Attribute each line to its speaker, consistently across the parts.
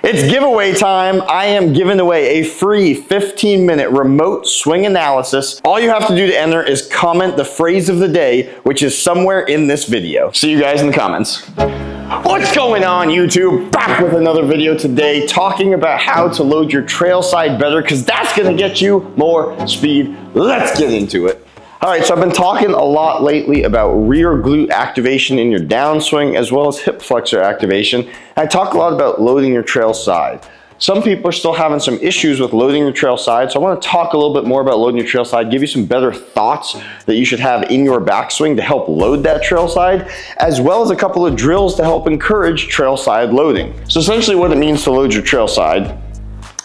Speaker 1: It's giveaway time. I am giving away a free 15-minute remote swing analysis. All you have to do to enter is comment the phrase of the day, which is somewhere in this video. See you guys in the comments. What's going on, YouTube? Back with another video today, talking about how to load your trail side better, because that's gonna get you more speed. Let's get into it. All right, so I've been talking a lot lately about rear glute activation in your downswing as well as hip flexor activation. I talk a lot about loading your trail side. Some people are still having some issues with loading your trail side, so I want to talk a little bit more about loading your trail side, give you some better thoughts that you should have in your backswing to help load that trail side, as well as a couple of drills to help encourage trail side loading. So essentially what it means to load your trail side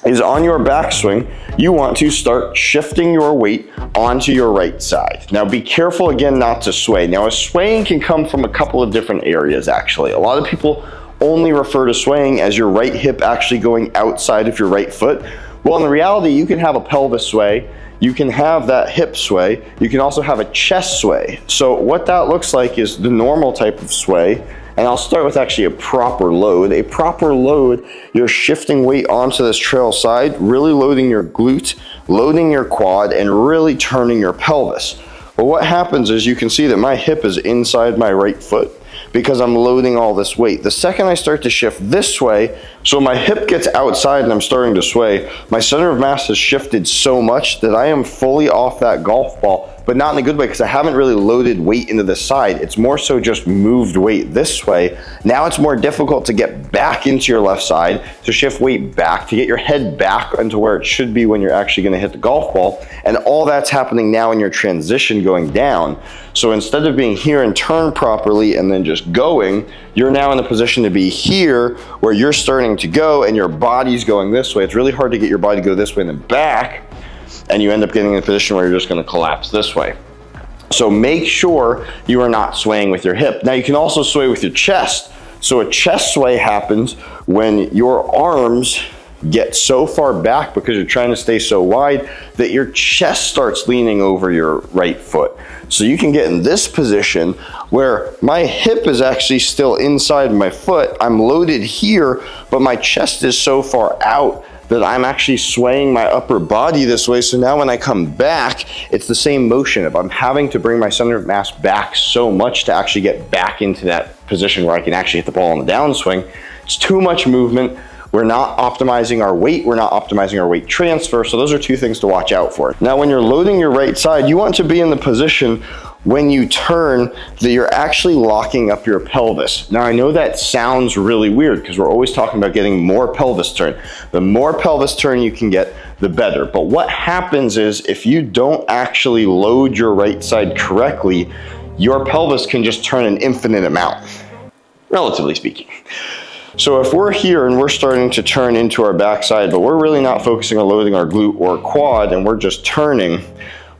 Speaker 1: is on your backswing, you want to start shifting your weight onto your right side. Now be careful again not to sway. Now a swaying can come from a couple of different areas actually. A lot of people only refer to swaying as your right hip actually going outside of your right foot. Well, in reality, you can have a pelvis sway, you can have that hip sway, you can also have a chest sway. So what that looks like is the normal type of sway. And I'll start with actually a proper load. A proper load, you're shifting weight onto this trail side, really loading your glute, loading your quad, and really turning your pelvis. But what happens is you can see that my hip is inside my right foot because I'm loading all this weight. The second I start to shift this way, so my hip gets outside and I'm starting to sway, my center of mass has shifted so much that I am fully off that golf ball, but not in a good way because I haven't really loaded weight into the side. It's more so just moved weight this way. Now it's more difficult to get back into your left side, to shift weight back, to get your head back into where it should be when you're actually gonna hit the golf ball. And all that's happening now in your transition going down. So instead of being here and turn properly and then just going, you're now in a position to be here where you're starting to go and your body's going this way. It's really hard to get your body to go this way and then back, and you end up getting in a position where you're just going to collapse this way. So make sure you are not swaying with your hip. Now you can also sway with your chest. So a chest sway happens when your arms get so far back because you're trying to stay so wide that your chest starts leaning over your right foot. So you can get in this position where my hip is actually still inside my foot. I'm loaded here, but my chest is so far out that I'm actually swaying my upper body this way. So now when I come back, it's the same motion. If I'm having to bring my center of mass back so much to actually get back into that position where I can actually hit the ball on the downswing, it's too much movement. We're not optimizing our weight. We're not optimizing our weight transfer. So those are two things to watch out for. Now, when you're loading your right side, you want to be in the position when you turn that you're actually locking up your pelvis. Now, I know that sounds really weird because we're always talking about getting more pelvis turn. The more pelvis turn you can get, the better. But what happens is if you don't actually load your right side correctly, your pelvis can just turn an infinite amount, relatively speaking. So if we're here and we're starting to turn into our backside, but we're really not focusing on loading our glute or quad and we're just turning,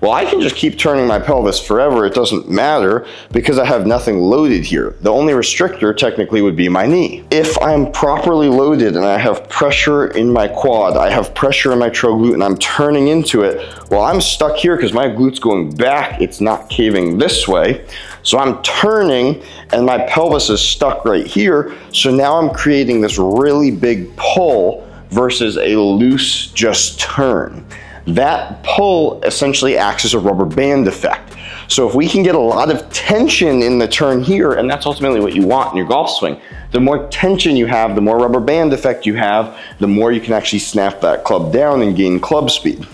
Speaker 1: well, I can just keep turning my pelvis forever. It doesn't matter because I have nothing loaded here. The only restrictor technically would be my knee. If I'm properly loaded and I have pressure in my quad, I have pressure in my trail glute and I'm turning into it, well, I'm stuck here because my glute's going back. It's not caving this way. So I'm turning and my pelvis is stuck right here. So now I'm creating this really big pull versus a loose just turn. That pull essentially acts as a rubber band effect. So if we can get a lot of tension in the turn here, and that's ultimately what you want in your golf swing, the more tension you have, the more rubber band effect you have, the more you can actually snap that club down and gain club speed.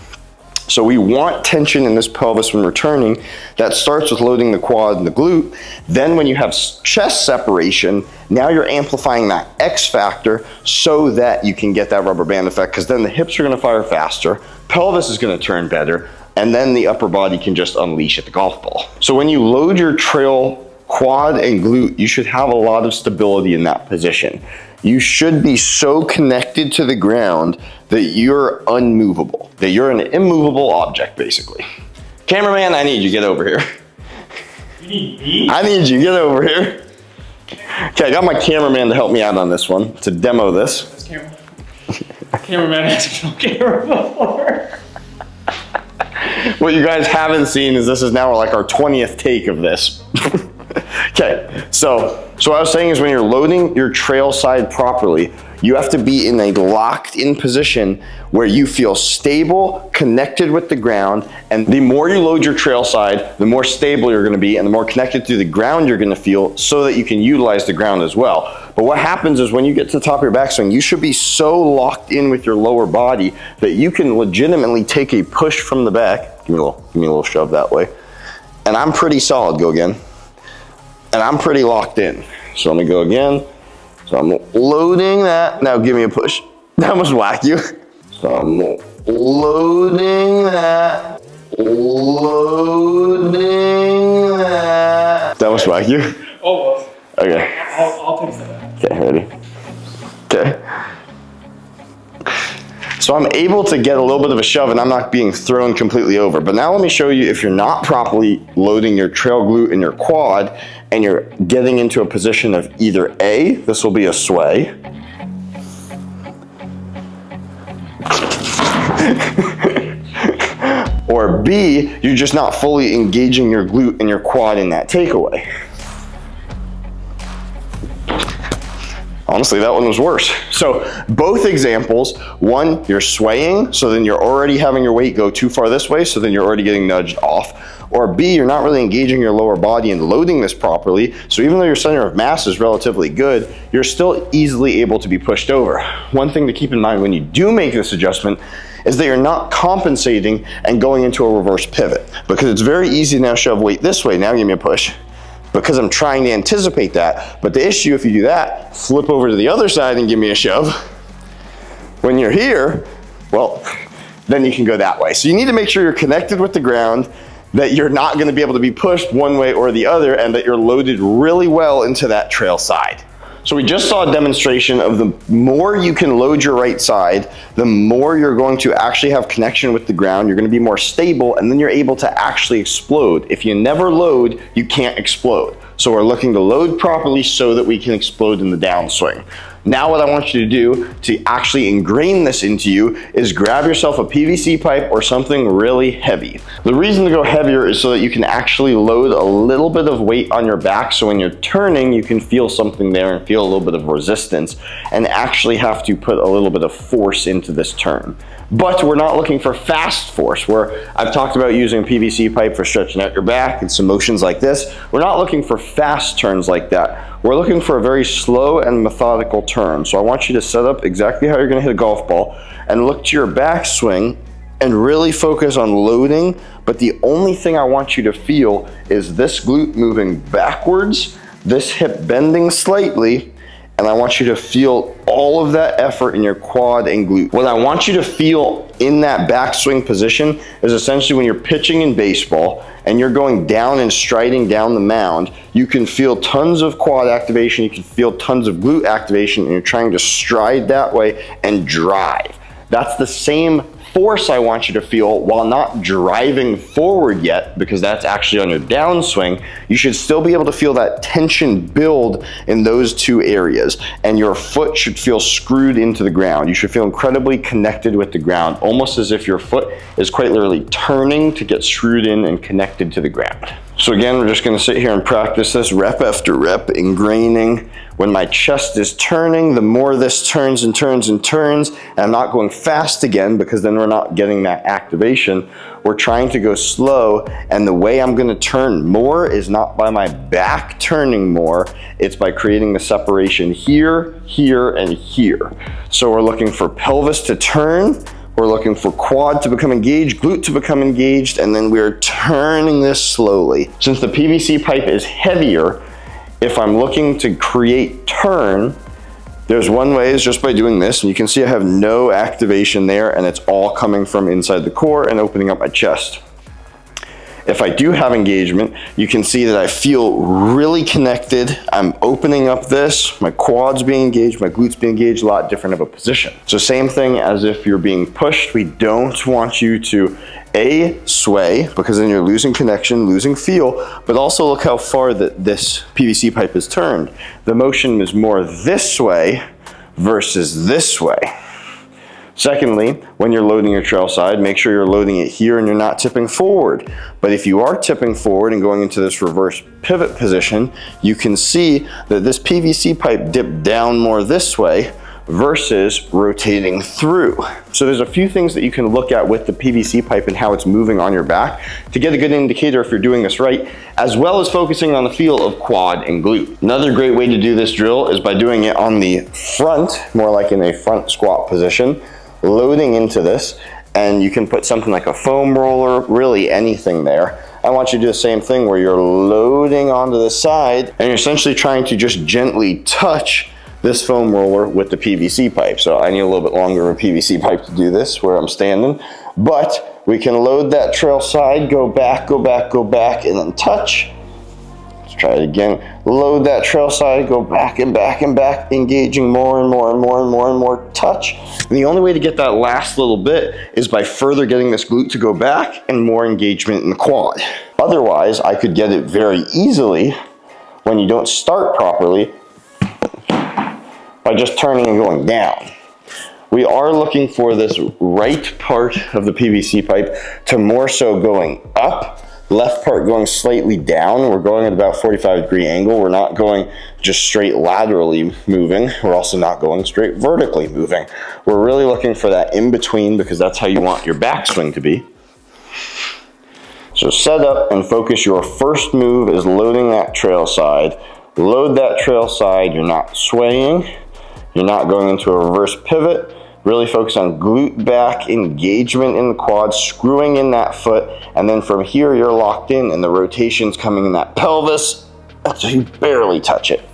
Speaker 1: So we want tension in this pelvis when we're turning. That starts with loading the quad and the glute. Then when you have chest separation, now you're amplifying that X factor so that you can get that rubber band effect, because then the hips are gonna fire faster, pelvis is gonna turn better, and then the upper body can just unleash at the golf ball. So when you load your trail quad and glute, you should have a lot of stability in that position. You should be so connected to the ground that you're unmovable, that you're an immovable object, basically. Cameraman, I need you, get over here.
Speaker 2: You need me?
Speaker 1: I need you, get over here. Okay, I got my cameraman to help me out on this one, to demo this.
Speaker 2: This cameraman hasn't been on camera before.
Speaker 1: What you guys haven't seen is this is now like our 20th take of this. Okay, so what I was saying is when you're loading your trail side properly, You have to be in a locked in position where you feel stable, connected with the ground, and the more you load your trail side, the more stable you're gonna be and the more connected to the ground you're gonna feel so that you can utilize the ground as well. But what happens is when you get to the top of your backswing, you should be so locked in with your lower body that you can legitimately take a push from the back. Give me a little shove that way. And I'm pretty solid, go again. And I'm pretty locked in. So let me go again. So I'm loading that. Now give me a push. That must whack you. So I'm loading that. Loading that. That must whack you?
Speaker 2: Almost.
Speaker 1: Okay.
Speaker 2: I'll take that.
Speaker 1: Okay, ready? Okay. So I'm able to get a little bit of a shove and I'm not being thrown completely over. But now let me show you if you're not properly loading your trail glute and your quad and you're getting into a position of either A, this will be a sway, or B, you're just not fully engaging your glute and your quad in that takeaway. Honestly, that one was worse. So both examples, one, you're swaying, so then you're already having your weight go too far this way, so then you're already getting nudged off. Or B, you're not really engaging your lower body and loading this properly, so even though your center of mass is relatively good, you're still easily able to be pushed over. One thing to keep in mind when you do make this adjustment is that you're not compensating and going into a reverse pivot, because it's very easy to now shove weight this way. Now give me a push, because I'm trying to anticipate that. But the issue, if you do that, flip over to the other side and give me a shove. When you're here, well, then you can go that way. So you need to make sure you're connected with the ground, that you're not gonna be able to be pushed one way or the other, and that you're loaded really well into that trail side. So we just saw a demonstration of the more you can load your right side, the more you're going to actually have connection with the ground, you're gonna be more stable, and then you're able to actually explode. If you never load, you can't explode. So we're looking to load properly so that we can explode in the downswing. Now what I want you to do to actually ingrain this into you is grab yourself a PVC pipe or something really heavy. The reason to go heavier is so that you can actually load a little bit of weight on your back, so when you're turning, you can feel something there and feel a little bit of resistance and actually have to put a little bit of force into this turn. But we're not looking for fast force, where I've talked about using a PVC pipe for stretching out your back and some motions like this. We're not looking for fast turns like that. We're looking for a very slow and methodical turn. So I want you to set up exactly how you're gonna hit a golf ball and look to your backswing and really focus on loading. But the only thing I want you to feel is this glute moving backwards, this hip bending slightly, and I want you to feel all of that effort in your quad and glute. What I want you to feel in that backswing position is essentially when you're pitching in baseball and you're going down and striding down the mound, you can feel tons of quad activation, you can feel tons of glute activation, and you're trying to stride that way and drive. That's the same force I want you to feel while not driving forward yet, because that's actually on your downswing. You should still be able to feel that tension build in those two areas, and your foot should feel screwed into the ground. You should feel incredibly connected with the ground, almost as if your foot is quite literally turning to get screwed in and connected to the ground. So again, we're just gonna sit here and practice this rep after rep, ingraining. When my chest is turning, the more this turns and turns and turns, and I'm not going fast again because then we're not getting that activation. We're trying to go slow, and the way I'm gonna turn more is not by my back turning more, it's by creating the separation here, here, and here. So we're looking for pelvis to turn, we're looking for quad to become engaged, glute to become engaged, and then we're turning this slowly. Since the PVC pipe is heavier, if I'm looking to create turn, there's one way is just by doing this, and you can see I have no activation there, and it's all coming from inside the core and opening up my chest. If I do have engagement, you can see that I feel really connected. I'm opening up this, my quads being engaged, my glutes being engaged, a lot different of a position. So same thing as if you're being pushed. We don't want you to sway, because then you're losing connection, losing feel, but also look how far that this PVC pipe is turned. The motion is more this way versus this way. Secondly, when you're loading your trail side, make sure you're loading it here and you're not tipping forward. But if you are tipping forward and going into this reverse pivot position, you can see that this PVC pipe dipped down more this way versus rotating through. So there's a few things that you can look at with the PVC pipe and how it's moving on your back to get a good indicator if you're doing this right, as well as focusing on the feel of quad and glute. Another great way to do this drill is by doing it on the front, more like in a front squat position, loading into this, and you can put something like a foam roller, really anything there. I want you to do the same thing where you're loading onto the side and you're essentially trying to just gently touch this foam roller with the PVC pipe. So I need a little bit longer of a PVC pipe to do this where I'm standing, but we can load that trail side, go back, go back, go back, and then touch. Let's try it again. Load that trail side, go back and back and back, engaging more and more and more and more and more, touch. And the only way to get that last little bit is by further getting this glute to go back and more engagement in the quad. Otherwise, I could get it very easily when you don't start properly by just turning and going down. We are looking for this right part of the PVC pipe to more so going up, left part going slightly down. We're going at about 45-degree angle. We're not going just straight laterally moving. We're also not going straight vertically moving. We're really looking for that in between because that's how you want your backswing to be. So set up and focus. Your first move is loading that trail side. Load that trail side. You're not swaying. You're not going into a reverse pivot. Really focus on glute back, engagement in the quad, screwing in that foot, and then from here you're locked in and the rotation's coming in that pelvis until you barely touch it.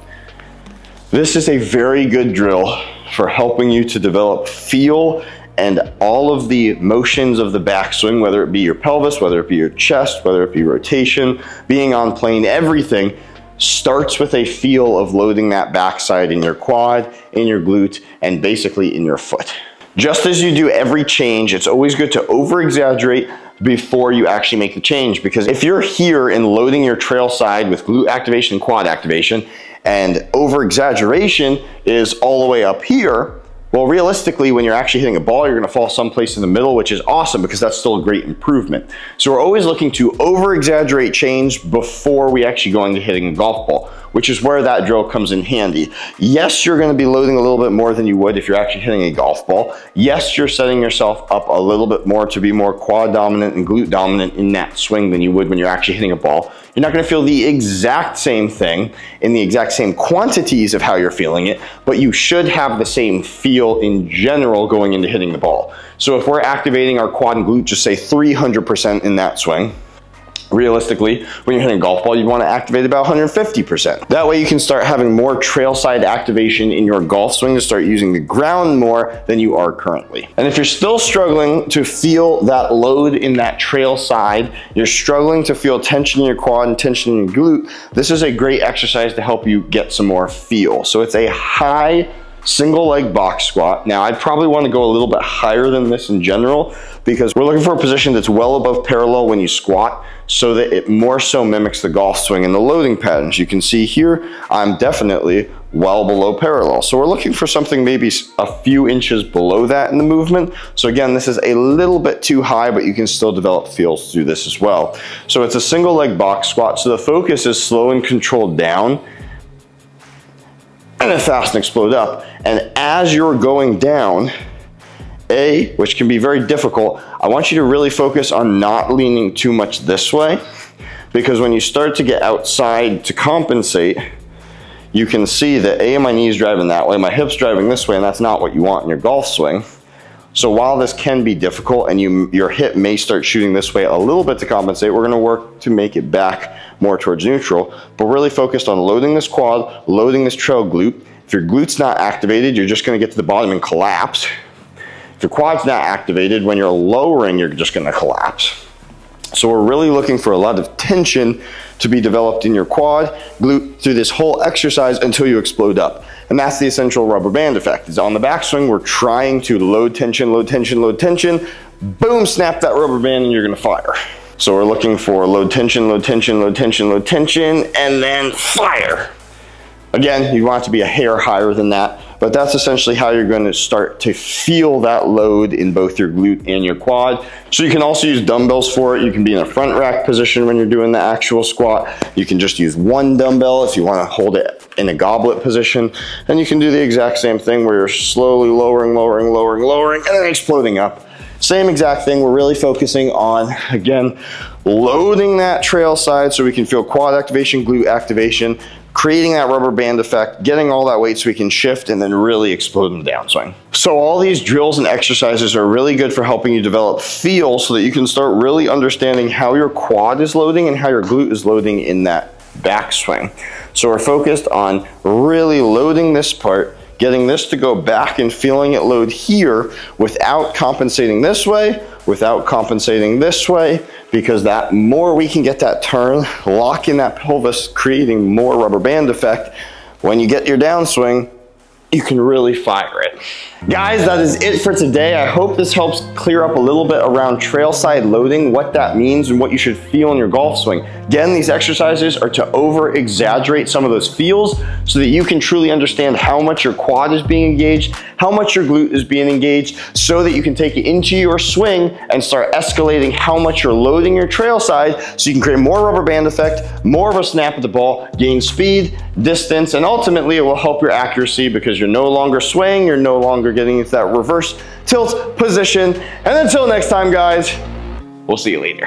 Speaker 1: This is a very good drill for helping you to develop feel and all of the motions of the backswing, whether it be your pelvis, whether it be your chest, whether it be rotation, being on plane, everything starts with a feel of loading that backside in your quad, in your glute, and basically in your foot. Just as you do every change, it's always good to over-exaggerate before you actually make the change, because if you're here and loading your trail side with glute activation and quad activation, and over-exaggeration is all the way up here, well, realistically, when you're actually hitting a ball, you're gonna fall someplace in the middle, which is awesome because that's still a great improvement. So we're always looking to over-exaggerate change before we actually go into hitting a golf ball, which is where that drill comes in handy. Yes, you're gonna be loading a little bit more than you would if you're actually hitting a golf ball. Yes, you're setting yourself up a little bit more to be more quad dominant and glute dominant in that swing than you would when you're actually hitting a ball. You're not gonna feel the exact same thing in the exact same quantities of how you're feeling it, but you should have the same feel in general going into hitting the ball. So if we're activating our quad and glute, just say 300% in that swing, realistically, when you're hitting a golf ball, you want to activate about 150%. That way you can start having more trail side activation in your golf swing to start using the ground more than you are currently. And if you're still struggling to feel that load in that trail side, you're struggling to feel tension in your quad and tension in your glute, this is a great exercise to help you get some more feel. So it's a high single leg box squat. Now I'd probably want to go a little bit higher than this in general because we're looking for a position that's well above parallel when you squat so that it more so mimics the golf swing and the loading patterns. You can see here, I'm definitely well below parallel. So we're looking for something maybe a few inches below that in the movement. So again, this is a little bit too high, but you can still develop feels through this as well. So it's a single leg box squat. So the focus is slow and controlled down, and then fast and explode up. And as you're going down, which can be very difficult, I want you to really focus on not leaning too much this way, because when you start to get outside to compensate, you can see that my knee's driving that way, my hip's driving this way, and that's not what you want in your golf swing. So while this can be difficult and your hip may start shooting this way a little bit to compensate, we're gonna work to make it back more towards neutral, but really focused on loading this quad, loading this trail glute. If your glute's not activated, you're just gonna get to the bottom and collapse. If your quad's not activated, when you're lowering, you're just gonna collapse. So we're really looking for a lot of tension to be developed in your quad, glute through this whole exercise until you explode up. And that's the essential rubber band effect. Is on the backswing, we're trying to load tension, load tension, load tension, boom, snap that rubber band and you're gonna fire. So we're looking for load tension, load tension, load tension, load tension, and then fire. Again, you want it to be a hair higher than that, but that's essentially how you're going to start to feel that load in both your glute and your quad. So you can also use dumbbells for it. You can be in a front rack position when you're doing the actual squat. You can just use one dumbbell if you want to hold it in a goblet position. And you can do the exact same thing where you're slowly lowering, and then exploding up. Same exact thing. We're really focusing on, again, loading that trail side so we can feel quad activation, glute activation, creating that rubber band effect, getting all that weight so we can shift and then really explode in the downswing. So all these drills and exercises are really good for helping you develop feel so that you can start really understanding how your quad is loading and how your glute is loading in that backswing. So we're focused on really loading this part, getting this to go back and feeling it load here without compensating this way, without compensating this way, because that more we can get that turn, lock in that pelvis, creating more rubber band effect. When you get your downswing, you can really fire it. Guys, that is it for today. I hope this helps clear up a little bit around trail side loading, what that means and what you should feel in your golf swing. Again, these exercises are to over exaggerate some of those feels so that you can truly understand how much your quad is being engaged, how much your glute is being engaged, so that you can take it into your swing and start escalating how much you're loading your trail side so you can create more rubber band effect, more of a snap at the ball, gain speed, distance, and ultimately it will help your accuracy because you're no longer swaying, you're no longer getting into that reverse tilt position. And until next time, guys, we'll see you later.